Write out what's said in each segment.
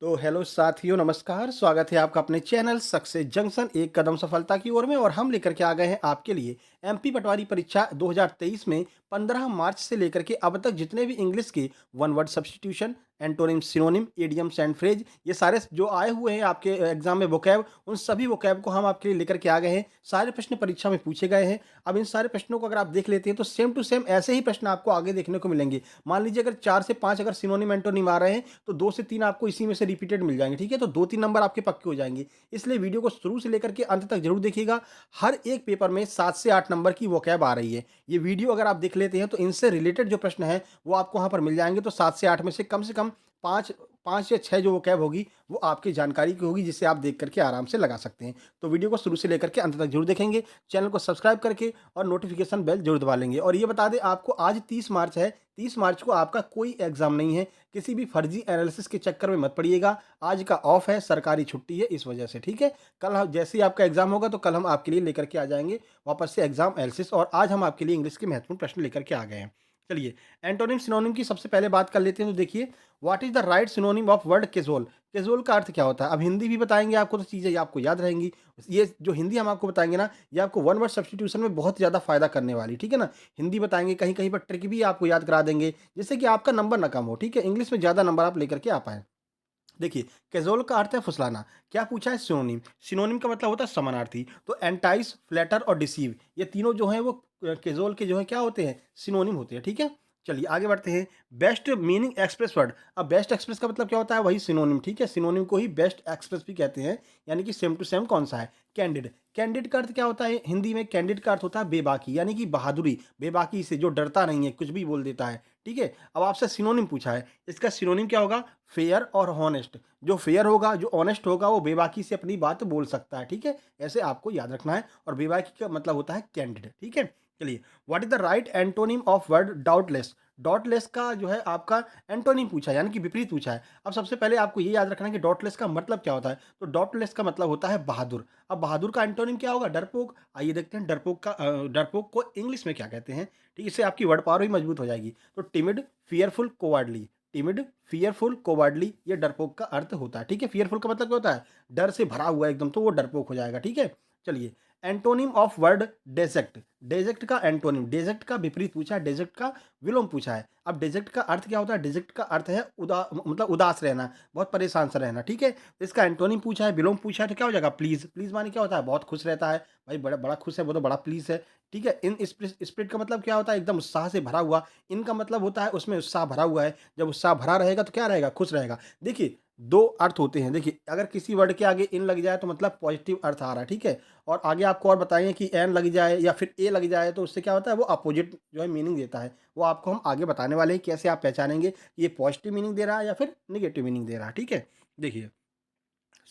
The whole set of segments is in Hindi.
तो हेलो साथियों, नमस्कार। स्वागत है आपका अपने चैनल सक्सेस जंक्शन एक कदम सफलता की ओर में। और हम लेकर के आ गए हैं आपके लिए एमपी पटवारी परीक्षा 2023 में 15 मार्च से लेकर के अब तक जितने भी इंग्लिश के one word substitution, antonym, synonym, idioms and phrase, ये सारे जो आए हुए हैं आपके एग्जाम में वोकैब, उन सभी वोकैब को हम आपके लिए लेकर के आ गए हैं। सारे प्रश्न परीक्षा में पूछे गए हैं। अब इन सारे प्रश्नों को अगर आप देख लेते हैं तो सेम टू सेम ऐसे ही प्रश्न आपको आगे देखने को मिलेंगे। मान लीजिए अगर 4 से 5 अगर सिनोनिम, एंटोनिम आ रहे हैं तो 2 से 3 आपको इसी में से रिपीटेड मिल जाएँगे, ठीक है? तो 2-3 नंबर आपके पक्के हो जाएँगे। इसलिए वीडियो को शुरू से लेकर के अंत तक ज़रूर देखिएगा। हर एक पेपर में 7 से 8 नंबर की वोकैब आ रही है। ये वीडियो अगर आप देख लेते हैं तो इनसे रिलेटेड जो प्रश्न हैं वो आपको वहाँ पर मिल जाएँगे। तो 7 से 8 में से कम 5 5 या 6 जो वोकैब होगी वो आपकी जानकारी की होगी, जिसे आप देख कर के आराम से लगा सकते हैं। तो वीडियो को शुरू से लेकर के अंत तक ज़रूर देखेंगे। चैनल को सब्सक्राइब करके और नोटिफ़िकेशन बेल ज़रूर दबा लेंगे। और ये बता दें आपको, आज 30 मार्च है। 30 मार्च को आपका कोई एग्ज़ाम नहीं है। किसी भी फर्जी एनालिसिस के चक्कर में मत पड़िएगा। आज का ऑफ है, सरकारी छुट्टी है इस वजह से, ठीक है? कल ह जैसे ही आपका एग्ज़ाम होगा तो कल हम आपके लिए लेकर के आ जाएँगे वापस से एग्ज़ाम एनालिसिस। और आज हम आपके लिए इंग्लिश के महत्वपूर्ण प्रश्न लेकर के आ गए हैं। चलिए, एंटोनिम सिनोनिम की सबसे पहले बात कर लेते हैं। तो देखिए, what is the right synonym of word casual? Casual का अर्थ क्या होता है? अब हिंदी भी बताएँगे आपको तो चीज़ें आपको याद रहेंगी। ये जो हिंदी हम आपको बताएँगे ना, ये आपको वन वर्ड सब्स्टिट्यूशन में बहुत ज़्यादा फ़ायदा करने वाली, ठीक है ना? हिंदी बताएँगे, कहीं-कहीं पर ट्रिक भी आपको याद करा देंगे, जिससे कि आपका नंबर ना कम हो, ठीक है? इंग्लिश में ज़्यादा नंबर आप लेकर के आ पाएँ। देखिए, कैज़ुअल का अर्थ है फुसलाना। क्या पूछा है? सिनोनिम। सिनोनिम का मतलब होता है समानार्थी। तो एंटाइस, फ्लैटर और डिसीव, ये तीनों जो हैं वो कैज़ुअल के जो हैं क्या होते हैं? सिनोनिम होते हैं, ठीक है? चलिए आगे बढ़ते हैं। Best meaning express word. अब बेस्ट एक्सप्रेस का मतलब क्या होता है? वही सिनोनिम, ठीक है? सिनोनिम को ही बेस्ट एक्सप्रेस भी कहते हैं, यानी कि सेम टू सेम कौन-सा है? कैंडिड। कैंडिड का अर्थ क्या होता है? हिंदी में कैंडिड का अर्थ होता है बेबाकी, यानी कि बहादुरी, बेबाकी से जो डरता नहीं है, कुछ भी बोल देता है, ठीक है? अब आपसे सिनोनिम पूछा है, इसका सिनोनिम क्या होगा? फेयर और हॉनेस्ट। जो फेयर होगा, जो ऑनेस्ट होगा, वो बेबाकी से अपनी बात बोल सकता है, ठीक है? ऐसे आपको याद रखना है। और बेबाकी का मतलब होता है कैंडिड, ठीक है? चलिए, what is the right antonym of word doubtless? Doubtless का जो है आपका एंटोनिम पूछा है, यानी कि विपरीत पूछा है। अब सबसे पहले आपको ये याद रखना है कि डॉटलेस का मतलब क्या होता है? तो डॉटलेस का मतलब होता है बहादुर। अब बहादुर का एंटोनिम क्या होगा? डरपोक। आइए देखते हैं डरपोक को इंग्लिश में क्या कहते हैं? ठीक है, इससे आपकी वर्ड पावर भी मजबूत हो जाएगी। तो टिमिड, फियरफुल, कोवार्डली। टिमिड, फियरफुल, कोवार्डली, ये डरपोक का अर्थ होता है, ठीक है? फियरफुल का मतलब क्या होता है? डर से भरा हुआ एकदम, तो वो डरपोक हो जाएगा, ठीक है? चलिए, एंटोनिम ऑफ वर्ड डेज़ेक्ट। डेज़ेक्ट का एंटोनिम, डेज़ेक्ट का विपरीत पूछा है, डेज़ेक्ट का विलोम पूछा है। अब डेज़ेक्ट का अर्थ क्या होता है? डेज़ेक्ट का अर्थ है मतलब उदास रहना, बहुत परेशान सा रहना, ठीक है? तो इसका एंटोनिम पूछा है, विलोम पूछा है, तो क्या हो जाएगा? प्लीज़। प्लीज़ माने क्या होता है? बहुत खुश रहता है, भाई बड़ा बड़ा खुश है, वो तो बड़ा प्लीज़ है, ठीक है? इन स्पिरिट का मतलब क्या होता है? एकदम उत्साह से भरा हुआ। इन का मतलब होता है उसमें उत्साह भरा हुआ है। जब उत्साह भरा रहेगा तो क्या रहेगा? खुश रहेगा। देखिए, 2 अर्थ होते हैं। देखिए, अगर किसी वर्ड के आगे इन लग जाए तो मतलब पॉजिटिव अर्थ आ रहा है, ठीक है? और आगे आपको और बताएँ कि एन लग जाए या फिर ए लग जाए तो उससे क्या होता है? वो अपोज़िट जो है मीनिंग देता है। वो आपको हम आगे बताने वाले हैं, कैसे आप पहचानेंगे ये पॉजिटिव मीनिंग दे रहा है या फिर नेगेटिव मीनिंग दे रहा है, ठीक है? देखिए,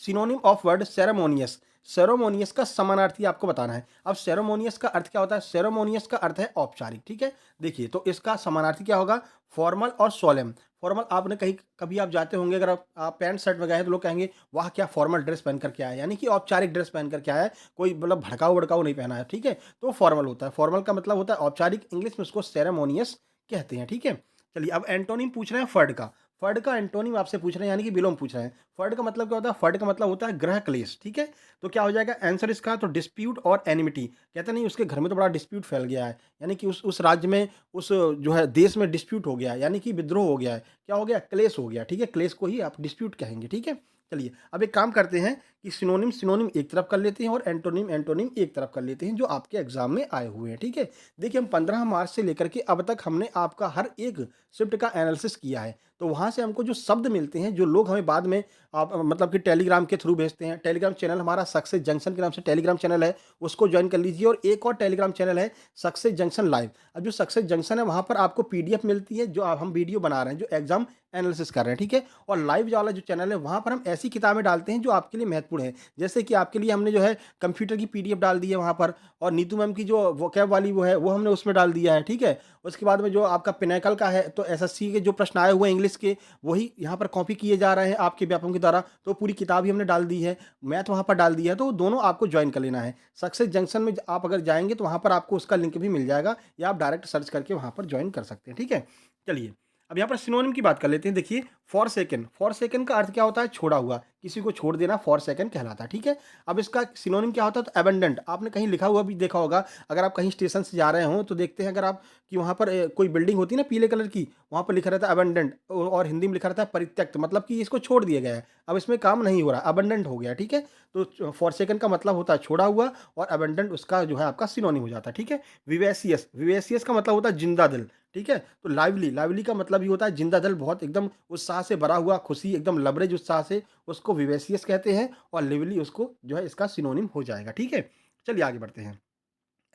synonym of word ceremonious. Ceremonious का समानार्थी आपको बताना है। अब सेरेमोनियस का अर्थ क्या होता है? सेरेमोनियस का अर्थ है औपचारिक, ठीक है? देखिए, तो इसका समानार्थी क्या होगा? फॉर्मल और सोलेम। फॉर्मल, आपने कहीं कभी आप जाते होंगे, अगर आप पैंट शर्ट में गए हैं तो लोग कहेंगे वाह क्या फॉर्मल ड्रेस पहन कर के आया है, यानी कि औपचारिक ड्रेस पहन कर के आया है, कोई मतलब भड़काऊ वड़काऊ नहीं पहना है, ठीक है? तो फॉर्मल होता है। फॉर्मल का मतलब होता है औपचारिक, इंग्लिश में उसको सेरेमोनियस कहते हैं, ठीक है? चलिए, अब एंटोनिम पूछ रहे हैं फर्ड का। फर्ड का एंटोनिम आपसे पूछ रहे हैं, यानी कि विलोम पूछ रहे हैं। फर्ड का मतलब क्या होता है? फर्ड का मतलब होता है गृह क्लेश, ठीक है? तो क्या हो जाएगा आंसर इसका? तो डिस्प्यूट और एनिमिटी। कहते नहीं उसके घर में तो बड़ा डिस्प्यूट फैल गया है, यानी कि उस राज्य में, उस जो है देश में डिस्प्यूट हो गया है, यानी कि विद्रोह हो गया है। क्या हो गया? क्लेश हो गया, ठीक है? क्लेश को ही आप डिस्प्यूट कहेंगे, ठीक है? चलिए, अब एक काम करते हैं कि सिनोनिम सिनोनिम एक तरफ कर लेते हैं और एंटोनिम एंटोनिम एक तरफ कर लेते हैं, जो आपके एग्जाम में आए हुए हैं, ठीक है? देखिए, हम 15 मार्च से लेकर के अब तक हमने आपका हर एक शिफ्ट का एनालिसिस किया है। तो वहाँ से हमको जो शब्द मिलते हैं, जो लोग हमें बाद में आप मतलब कि टेलीग्राम के थ्रू भेजते हैं। टेलीग्राम चैनल हमारा सक्सेस जंक्शन के नाम से टेलीग्राम चैनल है, उसको ज्वाइन कर लीजिए। और एक और टेलीग्राम चैनल है सक्सेस जंक्शन लाइव। अब जो सक्सेस जंक्शन है वहाँ पर आपको पीडीएफ मिलती है, जो अब हम वीडियो बना रहे हैं, जो एग्जाम एनालिसिस कर रहे हैं, ठीक है? और लाइव वाला जो चैनल है वहाँ पर हम ऐसी किताबें डालते हैं जो आपके लिए महत्वपूर्ण है। जैसे कि आपके लिए हमने जो है कंप्यूटर की पीडीएफ डाल दी है वहाँ पर, और नीतू मैम की जो वोकैब वाली वो है वो हमने उसमें डाल दिया है, ठीक है? उसके बाद में जो आपका पिनाकल का है, तो एसएससी के जो प्रश्न आए हुए हैं इंग्लिश के, वही यहाँ पर कॉपी किए जा रहे हैं आपके व्यापकों के द्वारा, तो पूरी किताब ही हमने डाल दी है। मैथ वहाँ पर डाल दिया है, तो दोनों आपको ज्वाइन कर लेना है। सक्सेस जंक्शन में आप अगर जाएँगे तो वहाँ पर आपको उसका लिंक भी मिल जाएगा, या आप डायरेक्ट सर्च करके वहाँ पर ज्वाइन कर सकते हैं, ठीक है? चलिए, अब यहाँ पर सिनोनिम की बात कर लेते हैं। देखिए, फॉर सेकंड का अर्थ क्या होता है? छोड़ा हुआ, किसी को छोड़ देना फॉर सेकंड कहलाता है, ठीक है। अब इसका सिनोनिम क्या होता है? तो एबंडेंट, आपने कहीं लिखा हुआ भी देखा होगा, अगर आप कहीं स्टेशन से जा रहे हो तो देखते हैं अगर आप कि वहाँ पर कोई बिल्डिंग होती है ना पीले कलर की, वहाँ पर लिखा रहता है एबंडेंट और हिंदी में लिखा रहता है परित्यक्त, मतलब कि इसको छोड़ दिया गया है, अब इसमें काम नहीं हो रहा, अबंडेंट हो गया, ठीक है। तो फॉर सेकंड का मतलब होता है छोड़ा हुआ और अबंडेंट उसका जो है आपका सिनोनिम हो जाता है, ठीक है। विवेसियस का मतलब होता है जिंदा दिल, ठीक है। तो लाइवली का मतलब ही होता है जिंदा दिल, बहुत एकदम उत्साह से भरा हुआ, खुशी एकदम लबरेज उत्साह से, उसको विवेसियस कहते हैं। और लिवली उसको जो है इसका सिनोनिम हो जाएगा, ठीक है। चलिए आगे बढ़ते हैं।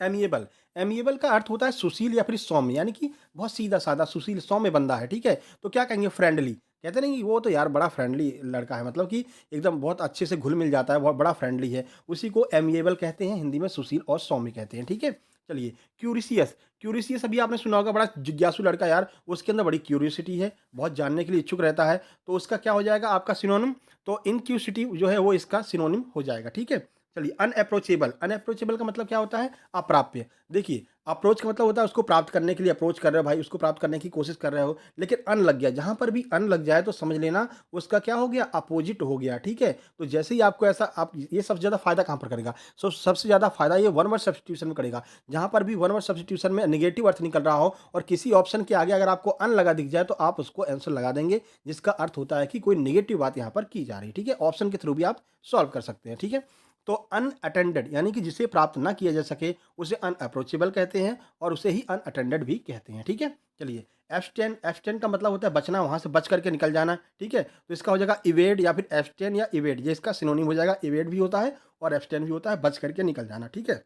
एमिएबल, एमिएबल का अर्थ होता है सुशील या फिर सौम्य, यानी कि बहुत सीधा साधा सुशील सौम्य बंदा है, ठीक है। तो क्या कहेंगे? फ्रेंडली, कहते नहीं कि वो तो यार बड़ा फ्रेंडली लड़का है, मतलब कि एकदम बहुत अच्छे से घुल मिल जाता है, बहुत बड़ा फ्रेंडली है, उसी को एमिएबल कहते हैं, हिंदी में सुशील और सौम्य कहते हैं, ठीक है। चलिए, क्यूरिसियस, क्यूरिसियस अभी आपने सुना होगा, बड़ा जिज्ञासु लड़का यार, उसके अंदर बड़ी क्यूरियोसिटी है, बहुत जानने के लिए इच्छुक रहता है, तो उसका क्या हो जाएगा आपका सिनोनिम? तो इनक्यूसिटी जो है वो इसका सिनोनिम हो जाएगा, ठीक है। चलिए, अनअप्रोचेबल, अनअप्रोचेबल का मतलब क्या होता है? अप्राप्य। देखिए, अप्रोच का मतलब होता है उसको प्राप्त करने के लिए अप्रोच कर रहे हो भाई, उसको प्राप्त करने की कोशिश कर रहे हो, लेकिन अन लग गया, जहाँ पर भी अन लग जाए तो समझ लेना उसका क्या हो गया? अपोजिट हो गया, ठीक है। तो जैसे ही आपको ऐसा, आप ये सबसे ज़्यादा फायदा कहाँ पर करेगा? सबसे ज़्यादा फायदा ये वन वर्ड सब्स्टिट्यूशन में करेगा। जहाँ पर भी वन वर्ड सब्स्टिट्यूशन में नेगेटिव अर्थ निकल रहा हो और किसी ऑप्शन के आगे अगर आपको अन लगा दिख जाए तो आप उसको आंसर लगा देंगे, जिसका अर्थ होता है कि कोई नेगेटिव बात यहाँ पर की जा रही है, ठीक है। ऑप्शन के थ्रू भी आप सॉल्व कर सकते हैं, ठीक है। तो अनअटेंडेड यानी कि जिसे प्राप्त ना किया जा सके, उसे अनअप्रोचेबल कहते हैं और उसे ही अनअटेंडेड भी कहते हैं, ठीक है। चलिए, एब्स्टेन, एब्स्टेन का मतलब होता है बचना, वहाँ से बच करके निकल जाना, ठीक है। तो इसका हो जाएगा इवेड या फिर एब्स्टेन या इवेड, ये इसका सिनोनिम हो जाएगा। इवेड भी होता है और एब्स्टेन भी होता है, बच करके निकल जाना, ठीक है।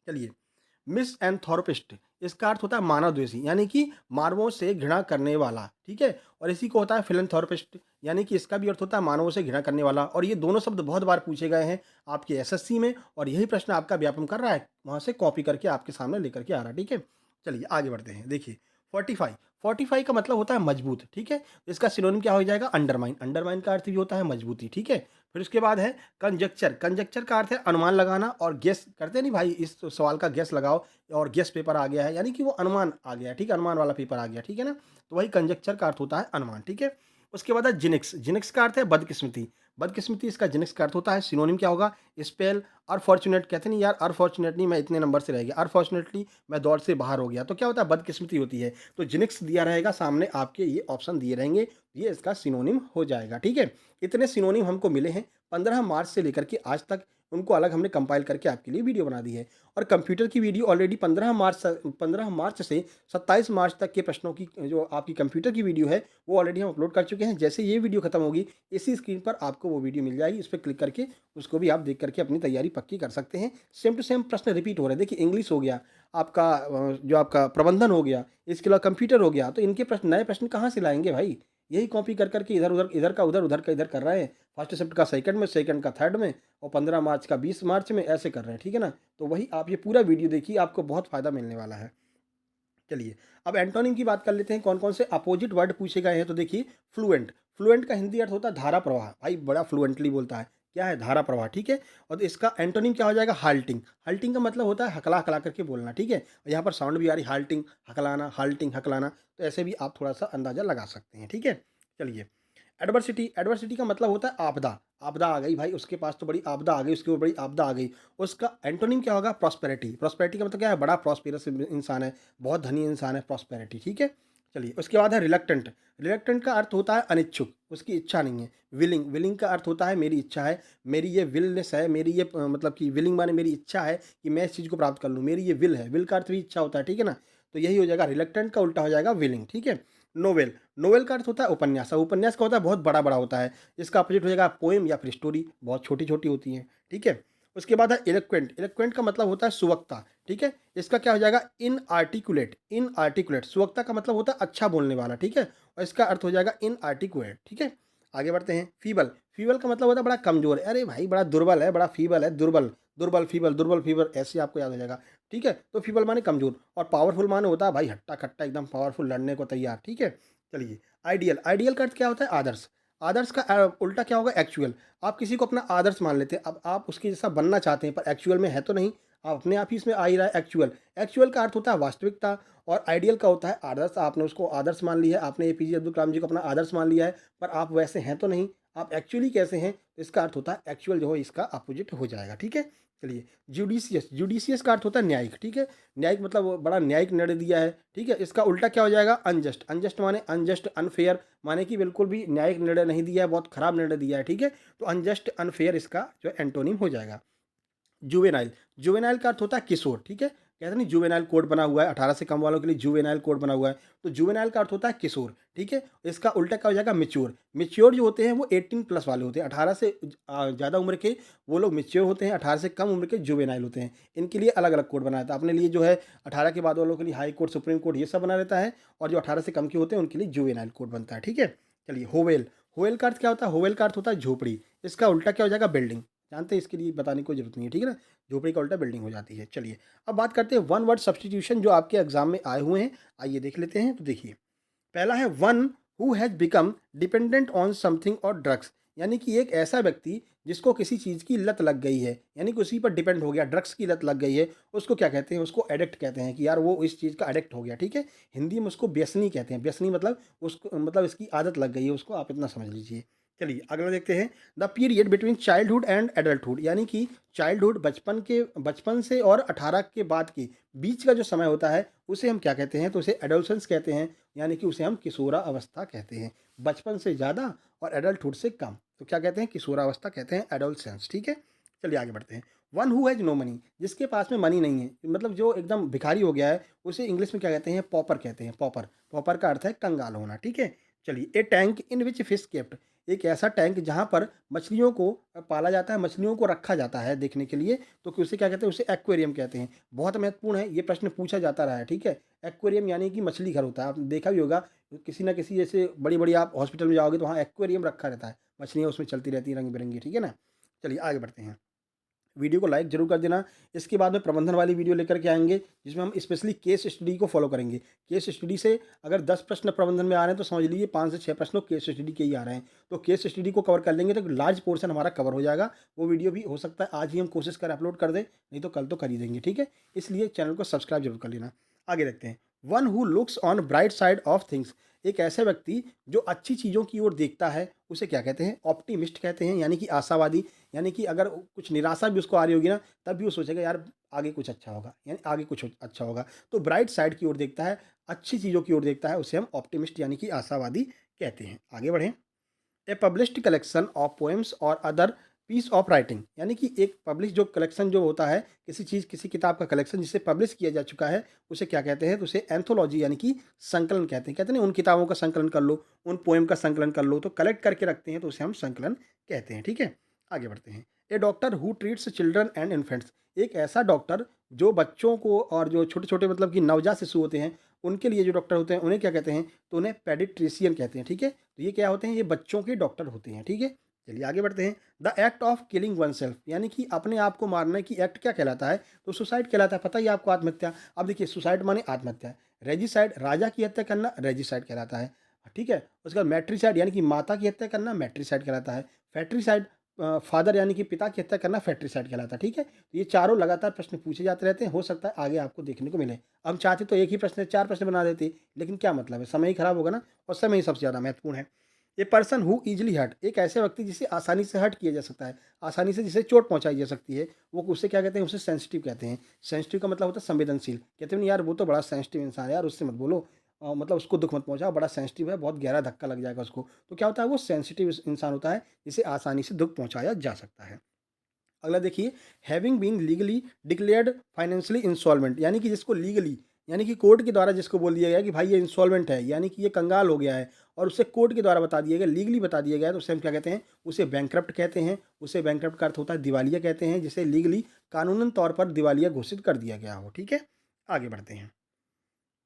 चलिए, मिसएंथ्रोपिस्ट, इसका अर्थ होता है मानवद्वेषी, यानी कि मानवों से घृणा करने वाला, ठीक है। और इसी को होता है फिलैंथ्रोपिस्ट, यानी कि इसका भी अर्थ होता है मानवों से घृणा करने वाला। और ये दोनों शब्द बहुत बार पूछे गए हैं आपके एसएससी में, और यही प्रश्न आपका व्यापम कर रहा है, वहाँ से कॉपी करके आपके सामने लेकर के आ रहा है, ठीक है। चलिए आगे बढ़ते हैं। देखिए, फोर्टिफाई, फोर्टिफाई का मतलब होता है मजबूत, ठीक है। इसका सिनोनिम क्या हो जाएगा? अंडरमाइन, अंडरमाइन का अर्थ भी होता है मजबूती, ठीक है। फिर उसके बाद है कंजक्चर, कंजक्चर का अर्थ है अनुमान लगाना, और गेस करते नहीं भाई, इस सवाल का गेस लगाओ, और गेस पेपर आ गया है, यानी कि वो अनुमान आ गया, ठीक है, अनुमान वाला पेपर आ गया, ठीक है ना। तो वही कंजक्चर का अर्थ होता है अनुमान, ठीक है। उसके बाद है जिनिक्स, जिनिक्स का अर्थ है बदकिस्मती, बदकिस्मती इसका जिनिक्स का अर्थ होता है। सिनोनिम क्या होगा? स्पेल, अनफॉर्चुनेट, कहते नहीं यार अनफॉर्चुनेटली मैं इतने नंबर से रह गया, अनफॉर्चुनेटली मैं दौड़ से बाहर हो गया, तो क्या होता है? बदकिस्मती होती है। तो जिनिक्स दिया रहेगा सामने आपके, ये ऑप्शन दिए रहेंगे, ये इसका सिनोनिम हो जाएगा, ठीक है। इतने सिनोनिम हमको मिले हैं 15 मार्च से लेकर के आज तक, उनको अलग हमने कंपाइल करके आपके लिए वीडियो बना दी है। और कंप्यूटर की वीडियो ऑलरेडी 15 मार्च से 27 मार्च तक के प्रश्नों की, जो आपकी कंप्यूटर की वीडियो है, वो ऑलरेडी हम अपलोड कर चुके हैं। जैसे ये वीडियो खत्म होगी, इसी स्क्रीन पर आपको वो वीडियो मिल जाएगी, उस पर क्लिक करके उसको भी आप देख करके अपनी तैयारी पक्की कर सकते हैं। सेम टू सेम प्रश्न रिपीट हो रहे हैं। देखिए, इंग्लिश हो गया आपका, जो आपका प्रबंधन हो गया, इसके अलावा कंप्यूटर हो गया, तो इनके प्रश्न, नए प्रश्न कहाँ से लाएंगे भाई? यही कॉपी कर करके इधर उधर, इधर का उधर, उधर का इधर कर रहे हैं। फर्स्ट शिफ्ट का सेकंड में, सेकंड का थर्ड में, और 15 मार्च का 20 मार्च में, ऐसे कर रहे हैं, ठीक है ना। तो वही आप ये पूरा वीडियो देखिए, आपको बहुत फ़ायदा मिलने वाला है। चलिए, अब एंटोनिम की बात कर लेते हैं, कौन कौन से अपोजिट वर्ड पूछे गए हैं। तो देखिए, फ्लुएंट, फ्लुएंट का हिंदी अर्थ होता है धारा प्रवाह, भाई बड़ा फ्लुएंटली बोलता है, क्या है? धारा प्रवाह, ठीक है। और इसका एंटोनिम क्या हो जाएगा? हाल्टिंग, हाल्टिंग का मतलब होता है हकला हकला करके बोलना, ठीक है। और यहाँ पर साउंड भी आ रही, हाल्टिंग हकलाना, हाल्टिंग हकलाना, तो ऐसे भी आप थोड़ा सा अंदाजा लगा सकते हैं, ठीक है। चलिए, एडवर्सिटी, एडवर्सिटी का मतलब होता है आपदा, आपदा आ गई भाई, उसके पास तो बड़ी आपदा आ गई, उसके ऊपर बड़ी आपदा आ गई। उसका एंटोनिम क्या होगा? प्रॉस्पेरिटी, प्रॉस्पेरिटी का मतलब क्या है? बड़ा प्रॉस्पेरस इंसान है, बहुत धनी इंसान है, प्रॉस्पेरिटी, ठीक है। चलिए, उसके बाद है रिलक्टेंट, रिलक्टेंट का अर्थ होता है अनिच्छुक, उसकी इच्छा नहीं है। विलिंग, विलिंग का अर्थ होता है मेरी इच्छा है, मेरी ये विलनेस है, मेरी ये मतलब कि विलिंग माने मेरी इच्छा है कि मैं इस चीज़ को प्राप्त कर लूँ, मेरी ये विल है, विल का अर्थ भी इच्छा होता है, ठीक है ना। तो यही हो जाएगा, रिलक्टेंट का उल्टा हो जाएगा विलिंग, ठीक है। नोवेल, नोवेल का अर्थ होता है उपन्यास, और उपन्यास का होता है बहुत बड़ा बड़ा होता है। इसका अपोजिट हो जाएगा पोएम या फिर स्टोरी, बहुत छोटी छोटी होती हैं, ठीक है। उसके बाद है इलोक्वेंट, इलोक्वेंट का मतलब होता है सुवक्ता, ठीक है। इसका क्या हो जाएगा? इन आर्टिकुलेट, इन आर्टिकुलेट, सुवक्ता का मतलब होता है अच्छा बोलने वाला, ठीक है। और इसका अर्थ हो जाएगा इन आर्टिकुलेट, ठीक है। आगे बढ़ते हैं। फीबल, फीबल का मतलब होता है बड़ा कमजोर है, अरे भाई बड़ा दुर्बल है, बड़ा फीबल है, दुर्बल, दुर्बल फीबल, दुर्बल फीबल, ऐसे आपको याद हो जाएगा, ठीक है। तो फीबल माने कमजोर, और पावरफुल माने होता है भाई हट्टा कट्टा, एकदम पावरफुल, लड़ने को तैयार, ठीक है। चलिए, आइडियल, आइडियल का अर्थ क्या होता है? आदर्श, आदर्श का उल्टा क्या होगा? एक्चुअल, आप किसी को अपना आदर्श मान लेते हैं, अब आप उसके जैसा बनना चाहते हैं पर एक्चुअल में है तो नहीं, आप अपने आप ही इसमें आ ही रहा है एक्चुअल। एक्चुअल का अर्थ होता है वास्तविकता और आइडियल का होता है आदर्श। आपने उसको आदर्श मान लिया है, आपने एपीजे अब्दुल कलाम जी को अपना आदर्श मान लिया है, पर आप वैसे हैं तो नहीं, आप एक्चुअली कैसे हैं, तो इसका अर्थ होता है एक्चुअल जो है इसका अपोजिट हो जाएगा। ठीक है, चलिए जुडिशियस, जुडिशियस का अर्थ होता है न्यायिक। ठीक है, न्यायिक मतलब वो बड़ा न्यायिक निर्णय दिया है। ठीक है, इसका उल्टा क्या हो जाएगा, अनजस्ट। अनजस्ट माने अनजस्ट अनफेयर, माने कि बिल्कुल भी न्यायिक निर्णय नहीं दिया है, बहुत खराब निर्णय दिया है। ठीक है, तो अनजस्ट अनफेयर इसका जो एंटोनिम हो जाएगा। जुवेनाइल, जुवेनाइल का अर्थ होता है किशोर। ठीक है, कहते हैं नहीं जुवेनाइल कोड बना हुआ है 18 से कम वालों के लिए, जुवेनाइल कोड बना हुआ है, तो जुवेनाइल का अर्थ होता है किशोर। ठीक है, इसका उल्टा क्या हो जाएगा, मिच्योर। मिच्योर जो होते हैं वो 18 प्लस वाले होते हैं, 18 से ज़्यादा उम्र के वो लोग मिच्योर होते हैं, 18 से कम उम्र के जुवेनाइल होते हैं। इनके लिए अलग अलग कोड बनाया था अपने लिए, जो है 18 के बाद वालों के लिए हाई कोर्ट, सुप्रीम कोर्ट ये सब बना रहता है, और जो 18 से कम के होते हैं उनके लिए जुवेनाइल कोड बनता है। ठीक है, चलिए होवेल, होवेल का अर्थ क्या होता है, होवेल का अर्थ होता है झोपड़ी, इसका उल्टा क्या हो जाएगा, बिल्डिंग। जानते हैं, इसके लिए बताने की कोई जरूरत नहीं है। ठीक है ना, झोपड़ी का उल्टा बिल्डिंग हो जाती है। चलिए अब बात करते हैं वन वर्ड सब्सटीट्यूशन जो आपके एग्जाम में आए हुए हैं, आइए देख लेते हैं। तो देखिए, पहला है one who has become dependent on something और ड्रग्स, यानी कि एक ऐसा व्यक्ति जिसको किसी चीज़ की लत लग गई है, यानी कि उसी पर डिपेंड हो गया, ड्रग्स की लत लग गई है, उसको क्या कहते हैं, उसको एडिक्ट कहते हैं, कि यार वो इस चीज़ का एडिक्ट हो गया। ठीक है, हिंदी में उसको व्यसनी कहते हैं। व्यसनी मतलब उसको, मतलब इसकी आदत लग गई है उसको, आप इतना समझ लीजिए। चलिए अगला देखते हैं, the period between childhood and adulthood, यानी कि चाइल्डहुड बचपन से और 18 के बाद के बीच का जो समय होता है उसे हम क्या कहते हैं, तो उसे एडोलसेंस कहते हैं, यानी कि उसे हम किशोरा अवस्था कहते हैं। बचपन से ज़्यादा और एडल्टहुड से कम, तो क्या कहते हैं, किशोरा अवस्था कहते हैं, एडोलसेंस। ठीक है, चलिए आगे बढ़ते हैं। One who has no money, जिसके पास में मनी नहीं है, मतलब जो एकदम भिखारी हो गया है, उसे इंग्लिश में क्या कहते हैं, पॉपर कहते हैं। पॉपर, पॉपर का अर्थ है कंगाल होना। ठीक है, चलिए a tank in which fish kept, एक ऐसा टैंक जहाँ पर मछलियों को पाला जाता है, मछलियों को रखा जाता है देखने के लिए, तो कि उसे क्या कहते हैं, उसे एक्वेरियम कहते हैं। बहुत महत्वपूर्ण है, ये प्रश्न पूछा जाता रहा है। ठीक है, एक्वेरियम यानी कि मछली घर होता है, आपने देखा भी होगा किसी ना किसी, जैसे बड़ी बड़ी आप हॉस्पिटल में जाओगे तो वहाँ एक्वेरियम रखा रहता है, मछलियाँ उसमें चलती रहती हैं रंग बिरंगी। ठीक है ना, चलिए आगे बढ़ते हैं। वीडियो को लाइक जरूर कर देना। इसके बाद में प्रबंधन वाली वीडियो लेकर के आएंगे, जिसमें हम स्पेशली केस स्टडी को फॉलो करेंगे। केस स्टडी से अगर 10 प्रश्न प्रबंधन में आ रहे हैं तो समझ लीजिए 5 से 6 प्रश्न केस स्टडी के ही आ रहे हैं, तो केस स्टडी को कवर कर लेंगे तो लार्ज पोर्शन हमारा कवर हो जाएगा। वो वीडियो भी हो सकता है आज ही हम कोशिश कर अपलोड कर दें, नहीं तो कल तो कर ही देंगे। ठीक है, इसलिए चैनल को सब्सक्राइब जरूर कर लेना। आगे देखते हैं, one who looks on bright side of things, एक ऐसे व्यक्ति जो अच्छी चीज़ों की ओर देखता है उसे क्या कहते हैं, ऑप्टिमिस्ट कहते हैं, यानी कि आशावादी। यानी कि अगर कुछ निराशा भी उसको आ रही होगी ना, तब भी वो सोचेगा यार आगे कुछ अच्छा होगा, यानी आगे कुछ अच्छा होगा, तो ब्राइट साइड की ओर देखता है, अच्छी चीज़ों की ओर देखता है, उसे हम ऑप्टिमिस्ट यानी कि आशावादी कहते हैं। आगे बढ़ें, ए पब्लिश्ड कलेक्शन ऑफ पोएम्स और अदर पीस ऑफ राइटिंग, यानी कि एक पब्लिश जो कलेक्शन जो होता है, किसी चीज़ किसी किताब का कलेक्शन जिसे पब्लिश किया जा चुका है, उसे क्या कहते हैं, तो उसे एंथोलॉजी यानी कि संकलन कहते हैं। कहते हैं ना, उन किताबों का संकलन कर लो, उन पोएम का संकलन कर लो, तो कलेक्ट करके रखते हैं तो उसे हम संकलन कहते हैं। ठीक है, आगे बढ़ते हैं। A doctor who treats children and infants, एक ऐसा डॉक्टर जो बच्चों को और जो छोटे छोटे मतलब कि नवजात शिशु होते हैं उनके लिए जो डॉक्टर होते हैं उन्हें क्या कहते हैं, तो उन्हें पेडिट्रिशियन कहते हैं। ठीक है, तो ये क्या होते हैं, ये बच्चों के डॉक्टर होते हैं। ठीक है, चलिए आगे बढ़ते हैं। The act of killing one self, यानी कि अपने आप को मारने की एक्ट क्या कहलाता है, तो सुसाइड कहलाता है। पता ही है आपको, आत्महत्या। अब देखिए, सुसाइड माने आत्महत्या, रेजिसाइड राजा की हत्या करना रेजिसाइड कहलाता है। ठीक है, उसके बाद मैट्रिसाइड यानी कि माता की हत्या करना मैट्रिसाइड कहलाता है। फैट्रिसाइड फादर यानी कि पिता की हत्या करना फैट्रिसाइड कहलाता है। ठीक है, तो ये चारों लगातार प्रश्न पूछे जाते रहते हैं, हो सकता है आगे आपको देखने को मिले। हम चाहते तो एक ही प्रश्न 4 प्रश्न बना देते, लेकिन क्या मतलब है, समय ही खराब होगा ना, और समय ही सबसे ज़्यादा महत्वपूर्ण है। A person who easily hurt, एक ऐसे व्यक्ति जिसे आसानी से हर्ट किया जा सकता है, आसानी से जिसे चोट पहुंचाई जा सकती है, वो उसे क्या कहते हैं, उसे सेंसिटिव कहते हैं। सेंसिटिव का मतलब होता है संवेदनशील। कहते हैं यार वो तो बड़ा सेंसिटिव इंसान है यार, उससे मत बोलो, मतलब उसको दुख मत पहुंचाओ, बड़ा सेंसिटिव है, बहुत गहरा धक्का लग जाएगा उसको। तो क्या होता है, वो सेंसिटिव इंसान होता है जिसे आसानी से दुख पहुंचाया जा सकता है। अगला देखिए, having been legally declared financially insolvent, यानी कि जिसको लीगली, यानी कि कोर्ट के द्वारा जिसको बोल दिया गया कि भाई ये इंसॉल्वेंट है, यानी कि ये कंगाल हो गया है, और उसे कोर्ट के द्वारा बता दिया गया, लीगली बता दिया गया है, तो उसे हम क्या कहते हैं, उसे बैंकरप्ट कहते हैं। उसे बैंकरप्ट का अर्थ होता है दिवालिया कहते हैं, जिसे लीगली कानूनन तौर पर दिवालिया घोषित कर दिया गया हो। ठीक है, आगे बढ़ते हैं।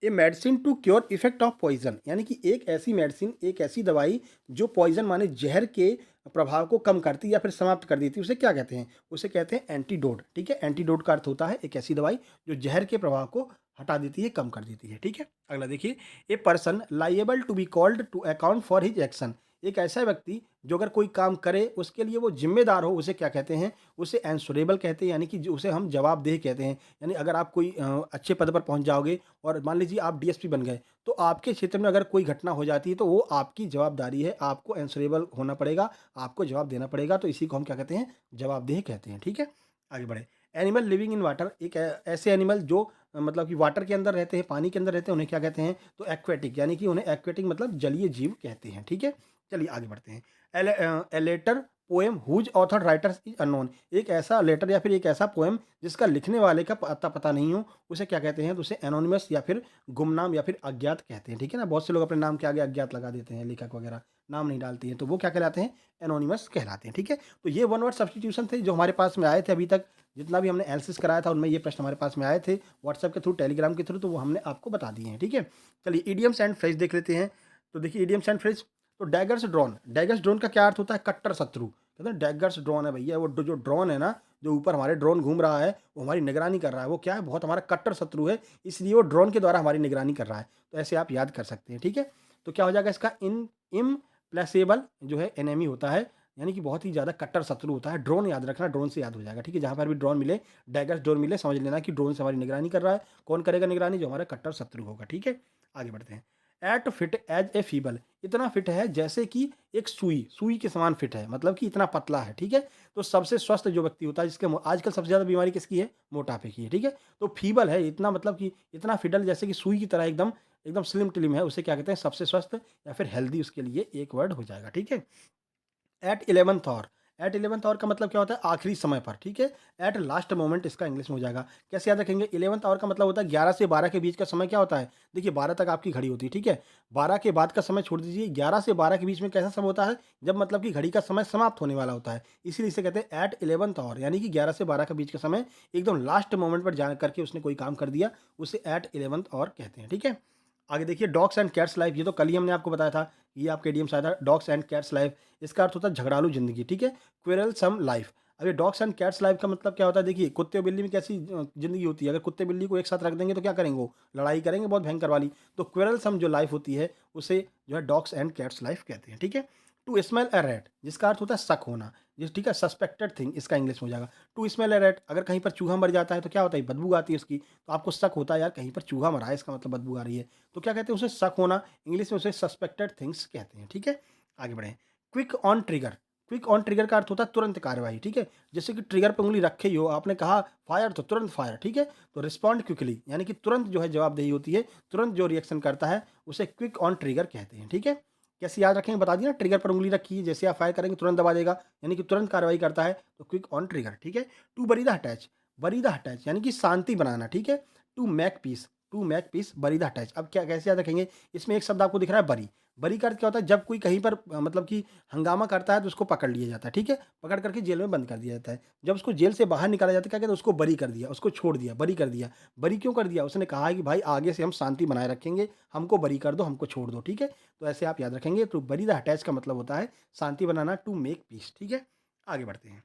A medicine to cure effect of poison, यानी कि एक ऐसी मेडिसिन, एक ऐसी दवाई जो पॉइजन माने जहर के प्रभाव को कम करती या फिर समाप्त कर देती है, उसे क्या कहते हैं, उसे कहते हैं एंटीडोट। ठीक है, एंटीडोट का अर्थ होता है एक ऐसी दवाई जो जहर के प्रभाव को हटा देती है, कम कर देती है। ठीक है, अगला देखिए, a person liable to be called to account for his action, एक ऐसा व्यक्ति जो अगर कोई काम करे उसके लिए वो ज़िम्मेदार हो, उसे क्या कहते हैं? उसे एंसरेबल कहते हैं, यानी कि जो उसे हम जवाबदेह कहते हैं। यानी अगर आप कोई अच्छे पद पर पहुँच जाओगे और मान लीजिए आप डीएसपी बन गए, तो आपके क्षेत्र में अगर कोई घटना हो जाती है तो वो आपकी जवाबदारी है, आपको एंसरेबल होना पड़ेगा, आपको जवाब देना पड़ेगा, तो इसी को हम क्या कहते हैं? जवाबदेह कहते हैं, ठीक है? आगे बढ़ें। एनिमल लिविंग इन वाटर, एक ऐसे एनिमल जो मतलब कि वाटर के अंदर रहते हैं, पानी के अंदर रहते हैं, उन्हें क्या कहते हैं? तो एक्वेटिक, यानी कि उन्हें एक्वेटिक मतलब जलीय जीव कहते हैं, ठीक है? चलिए आगे बढ़ते हैं। A letter poem whose author writers is unknown, एक ऐसा लेटर या फिर एक ऐसा पोएम जिसका लिखने वाले का पता नहीं हो, उसे क्या कहते हैं? तो उसे एनोनिमस या फिर गुमनाम या फिर अज्ञात कहते हैं, ठीक है ना? बहुत से लोग अपने नाम के आगे अज्ञात लगा देते हैं, लेखक वगैरह नाम नहीं डालती हैं, तो वो क्या कहलाते हैं? एनोनिमस कहलाते हैं, ठीक है? तो ये वन वर्ड सब्स्टिट्यूशन थे जो हमारे पास में आए थे अभी तक, जितना भी हमने एनालिसिस कराया था उनमें ये प्रश्न हमारे पास में आए थे व्हाट्सएप के थ्रू, टेलीग्राम के थ्रू, तो वो हमने आपको बता दिए हैं, ठीक है? चलिए इडियम्स एंड फ्रेज देख लेते हैं। तो देखिए इडियम्स एंड फ्रेज, तो डैगर्स ड्रोन का क्या अर्थ होता है? कट्टर शत्रु। कहते हैं डैगर्स ड्रोन है भैया, वो जो ड्रोन है ना, जो ऊपर हमारे ड्रोन घूम रहा है, वो हमारी निगरानी कर रहा है, वो क्या है? बहुत हमारा कट्टर शत्रु है, इसलिए वो ड्रोन के द्वारा हमारी निगरानी कर रहा है। तो ऐसे आप याद कर सकते हैं, ठीक है? तो क्या हो जाएगा इसका? इन इम्प्लेसेबल जो है एनिमी होता है, यानी कि बहुत ही ज़्यादा कट्टर शत्रु होता है। ड्रोन याद रखना, ड्रोन से याद हो जाएगा, ठीक है? जहाँ पर भी ड्रोन मिले, डैगर्स ड्रोन मिले, समझ लेना कि ड्रोन से हमारी निगरानी कर रहा है। कौन करेगा निगरानी? जो हमारा कट्टर शत्रु होगा, ठीक है? आगे बढ़ते हैं। At fit as a fiddle, इतना फिट है जैसे कि एक सुई, सुई के समान फिट है, मतलब कि इतना पतला है, ठीक है? तो सबसे स्वस्थ जो व्यक्ति होता है, जिसके आजकल सबसे ज़्यादा बीमारी किसकी है? मोटापे की है, ठीक है? तो फीबल है, इतना मतलब कि इतना फिडल, जैसे कि सुई की तरह एकदम एकदम स्लिम टिलिम है, उसे क्या कहते हैं? सबसे स्वस्थ या फिर हेल्दी, उसके लिए एक वर्ड हो जाएगा, ठीक है? Eight 11th hour, eight 11th hour का मतलब क्या होता है? आखिरी समय पर, ठीक है? एट लास्ट मोमेंट इसका इंग्लिश में हो जाएगा। कैसे याद रखेंगे? 11th ऑवर का मतलब होता है 11 से 12 के बीच का समय क्या होता है? देखिए 12 तक आपकी घड़ी होती है, ठीक है? 12 के बाद का समय छोड़ दीजिए, 11 से 12 के बीच में कैसा समय होता है? जब मतलब कि घड़ी का समय समाप्त होने वाला होता है, इसीलिए इसे कहते हैं एट 11th ऑवर, यानी कि 11 से 12 के बीच का समय, एकदम लास्ट मोमेंट पर जा करके उसने कोई काम कर दिया, उसे एट 11th ऑवर कहते हैं, ठीक है? आगे देखिए डॉग्स एंड कैट्स लाइफ, ये तो कल ही हमने आपको बताया था, ये आपके इडियम्स आया था, डॉग्स एंड कैट्स लाइफ, इसका अर्थ होता है झगड़ालू ज़िंदगी, ठीक है? क्विरलसम लाइफ। अब ये डॉग्स एंड कैट्स लाइफ का मतलब क्या होता है? देखिए कुत्ते और बिल्ली में कैसी ज़िंदगी होती है, अगर कुत्ते बिल्ली को एक साथ रख देंगे तो क्या करेंगे वो? लड़ाई करेंगे बहुत भयंकर वाली। तो क्विरलसम जो लाइफ होती है, उसे जो है डॉग्स एंड कैट्स लाइफ कहते हैं, ठीक है? टू स्मेल अ रैट, जिसका अर्थ होता है शक होना, जिस ठीक है? सस्पेक्टेड थिंग इसका इंग्लिश में हो जाएगा। टू स्मेल अ रैट, अगर कहीं पर चूहा मर जाता है तो क्या होता है? बदबू आती है उसकी, तो आपको शक होता है यार कहीं पर चूहा मरा है, इसका मतलब बदबू आ रही है। तो क्या कहते हैं उसे? शक होना, इंग्लिश में उसे सस्पेक्टेड थिंग्स कहते हैं, ठीक है? आगे बढ़ें। Quick on trigger, quick on trigger का अर्थ होता है तुरंत कार्रवाई, ठीक है? जैसे कि ट्रिगर पे उंगली रखे ही हो, आपने कहा फायर तो तुरंत फायर, ठीक है? तो रिस्पॉन्ड क्विकली, यानी कि तुरंत जो है जवाबदेही होती है, तुरंत जो रिएक्शन करता है, उसे क्विक ऑन ट्रिगर कहते हैं, ठीक है? कैसे याद रखेंगे बता दिया ना, ट्रिगर पर उंगली रखी है, जैसे आप फायर करेंगे तुरंत दबा देगा, यानी कि तुरंत कार्रवाई करता है, तो क्विक ऑन ट्रिगर, ठीक है? टू बरी द अटैच, बरी द अटैच यानी कि शांति बनाना, ठीक है? To make peace, to make peace, bury the अटैच। अब क्या कैसे याद रखेंगे? इसमें एक शब्द आपको दिख रहा है बरी, बरी का अर्थ क्या होता है? जब कोई कहीं पर मतलब कि हंगामा करता है तो उसको पकड़ लिया जाता है, ठीक है? पकड़ करके जेल में बंद कर दिया जाता है। जब उसको जेल से बाहर निकाला जाता है, क्या कहते हैं? उसको बरी कर दिया, उसको छोड़ दिया, बरी कर दिया। बरी क्यों कर दिया? उसने कहा है कि भाई आगे से हम शांति बनाए रखेंगे, हमको बरी कर दो, हमको छोड़ दो, ठीक है? तो ऐसे आप याद रखेंगे। तो बरी द अटैच का मतलब होता है शांति बनाना, टू मेक पीस, ठीक है? आगे बढ़ते हैं।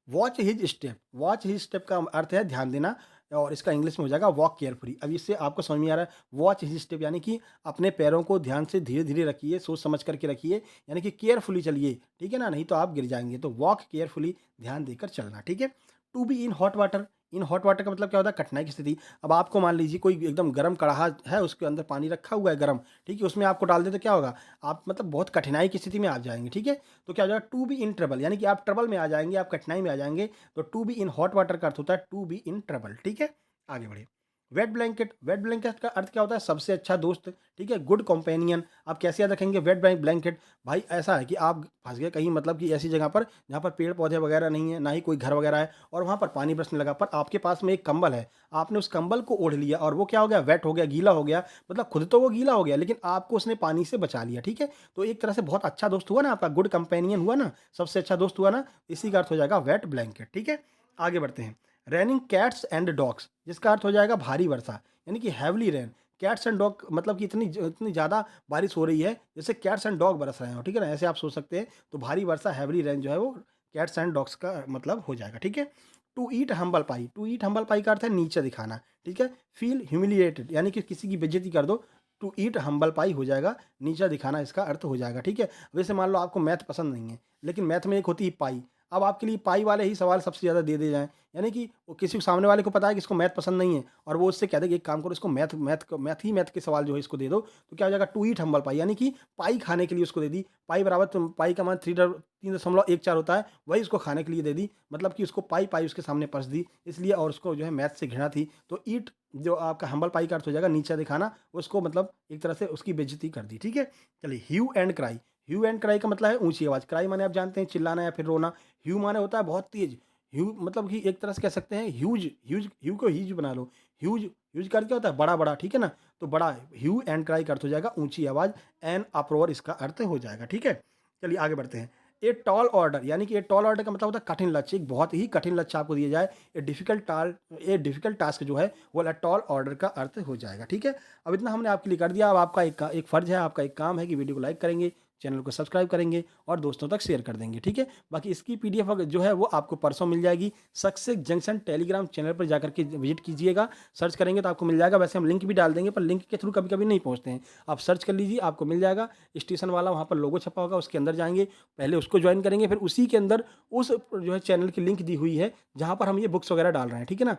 Watch his step, watch his step का अर्थ है ध्यान देना, और इसका इंग्लिश में हो जाएगा वॉक केयरफुली। अब इससे आपको समझ में आ रहा है, वॉच हिज स्टेप यानी कि अपने पैरों को ध्यान से धीरे धीरे रखिए, सोच समझ करके रखिए, यानी कि केयरफुली चलिए, ठीक है ना? नहीं तो आप गिर जाएंगे। तो वॉक केयरफुली, ध्यान देकर चलना, ठीक है? To be in hot water, in hot water का मतलब क्या होता है? कठिनाई की स्थिति। अब आपको मान लीजिए कोई एकदम गर्म कढ़ाहा है, उसके अंदर पानी रखा हुआ है गर्म, ठीक है? उसमें आपको डाल दे तो क्या होगा? आप मतलब बहुत कठिनाई की स्थिति में आ जाएंगे, ठीक है? तो क्या हो जाएगा? टू बी इन ट्रबल, यानी कि आप ट्रबल में आ जाएंगे, आप कठिनाई में आ जाएंगे। तो to be in hot water का अर्थ होता है टू बी इन ट्रबल, ठीक है? आगे बढ़िए। वेट ब्लैंकेट, वेट ब्लैंकेट का अर्थ क्या होता है? सबसे अच्छा दोस्त, ठीक है? Good companion. आप कैसे याद रखेंगे वेट ब्लैंकेट? भाई ऐसा है कि आप फंस गए कहीं, मतलब कि ऐसी जगह पर जहाँ पर पेड़ पौधे वगैरह नहीं है, ना ही कोई घर वगैरह है, और वहाँ पर पानी बरसने लगा, पर आपके पास में एक कंबल है, आपने उस कंबल को ओढ़ लिया और वो क्या हो गया? वेट हो गया, गीला हो गया। मतलब खुद तो वो गीला हो गया, लेकिन आपको उसने पानी से बचा लिया, ठीक है? तो एक तरह से बहुत अच्छा दोस्त हुआ ना आपका, गुड कंपेनियन हुआ ना, सबसे अच्छा दोस्त हुआ ना, इसी का अर्थ हो जाएगा वेट ब्लैंकेट, ठीक है? आगे बढ़ते हैं। रेनिंग कैट्स एंड डॉग्स, जिसका अर्थ हो जाएगा भारी वर्षा, यानी कि heavily rain. Cats and dog मतलब कि इतनी ज़्यादा बारिश हो रही है जैसे कैट्स एंड डॉग बरस रहे हो, ठीक है ना? ऐसे आप सोच सकते हैं। तो भारी वर्षा, हैवली रेन जो है वो कैट्स एंड डॉग्स का मतलब हो जाएगा, ठीक है? To eat humble pie, to eat humble pie का अर्थ है नीचे दिखाना, ठीक है? फील ह्यूमिलिएटेड, यानी कि किसी की बेइज्जती कर दो, टू ईट हम्बल पाई हो जाएगा, नीचा दिखाना इसका अर्थ हो जाएगा, ठीक है। वैसे मान लो आपको मैथ पसंद नहीं है, लेकिन मैथ में एक होती है पाई। अब आपके लिए पाई वाले ही सवाल सबसे ज़्यादा दे दिए जाएँ, यानी कि वो किसी को सामने वाले को पता है कि इसको मैथ पसंद नहीं है और वो उससे कह दे कि एक काम करो, इसको मैथ के सवाल जो है इसको दे दो, तो क्या हो जाएगा, टू ईट हम्बल पाई, यानी कि पाई खाने के लिए उसको दे दी। पाई बराबर पाई का मान 3.14 होता है, वही उसको खाने के लिए दे दी, मतलब कि उसको पाई उसके सामने परस दी, इसलिए। और उसको जो है मैथ से घृणा थी, तो ईट जो आपका हम्बल पाई का अर्थ हो जाएगा नीचा दिखाना, उसको मतलब एक तरह से उसकी बेइज्जती कर दी, ठीक है। चलिए, hue and cry. Hue and cry का मतलब है ऊँची आवाज़, क्राई माने आप जानते हैं चिल्लाना या फिर रोना, ह्यू माने होता है बहुत तेज़। ह्यू मतलब कि एक तरह से कह सकते हैं ह्यूज, ह्यू को ह्यूज बना लो। ह्यूज ह्यूज का अर्थ क्या होता है, बड़ा-बड़ा, ठीक है ना? तो बड़ा, ह्यू एंड क्राई का अर्थ हो जाएगा ऊँची आवाज़, एन अप्रोर इसका अर्थ हो जाएगा, ठीक है? चलिए आगे बढ़ते हैं। ए टॉल ऑर्डर, यानी कि ए टॉल ऑर्डर का मतलब होता है कठिन लक्ष्य, एक बहुत ही कठिन लक्ष्य आपको दिया जाए, ए डिफिकल्ट टास्क जो है वो टॉल ऑर्डर का अर्थ हो जाएगा, ठीक है? अब इतना हमने आपके लिए कर दिया, अब आपका एक फ़र्ज़ है, आपका एक काम है कि वीडियो को लाइक करेंगे, चैनल को सब्सक्राइब करेंगे और दोस्तों तक शेयर कर देंगे, ठीक है? बाकी इसकी पीडीएफ जो है वो आपको परसों मिल जाएगी। सक्सेस जंक्शन टेलीग्राम चैनल पर जाकर के विजिट कीजिएगा, सर्च करेंगे तो आपको मिल जाएगा। वैसे हम लिंक भी डाल देंगे, पर लिंक के थ्रू कभी-कभी नहीं पहुँचते हैं। आप सर्च कर लीजिए, आपको मिल जाएगा। स्टेशन वाला वहाँ पर लोगो छपा होगा, उसके अंदर जाएँगे, पहले उसको जॉइन करेंगे, फिर उसी के अंदर उस जो है चैनल की लिंक दी हुई है, जहाँ पर हम ये बुक्स वगैरह डाल रहे हैं, ठीक है ना?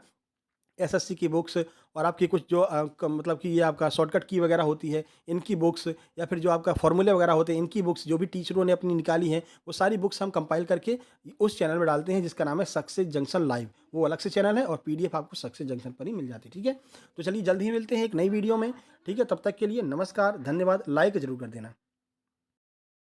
एसएससी की बुक्स और आपकी कुछ जो मतलब कि ये आपका शॉर्टकट की वगैरह होती है, इनकी बुक्स, या फिर जो आपका फ़ॉर्मूले वगैरह होते हैं, इनकी बुक्स जो भी टीचरों ने अपनी निकाली हैं, वो सारी बुक्स हम कंपाइल करके उस चैनल में डालते हैं जिसका नाम है सक्सेस जंक्शन लाइव। वो अलग से चैनल है और पीडीएफ आपको सक्सेस जंक्शन पर ही मिल जाती है, ठीक है? तो चलिए जल्द ही मिलते हैं एक नई वीडियो में, ठीक है? तब तक के लिए नमस्कार, धन्यवाद, लाइक ज़रूर कर देना।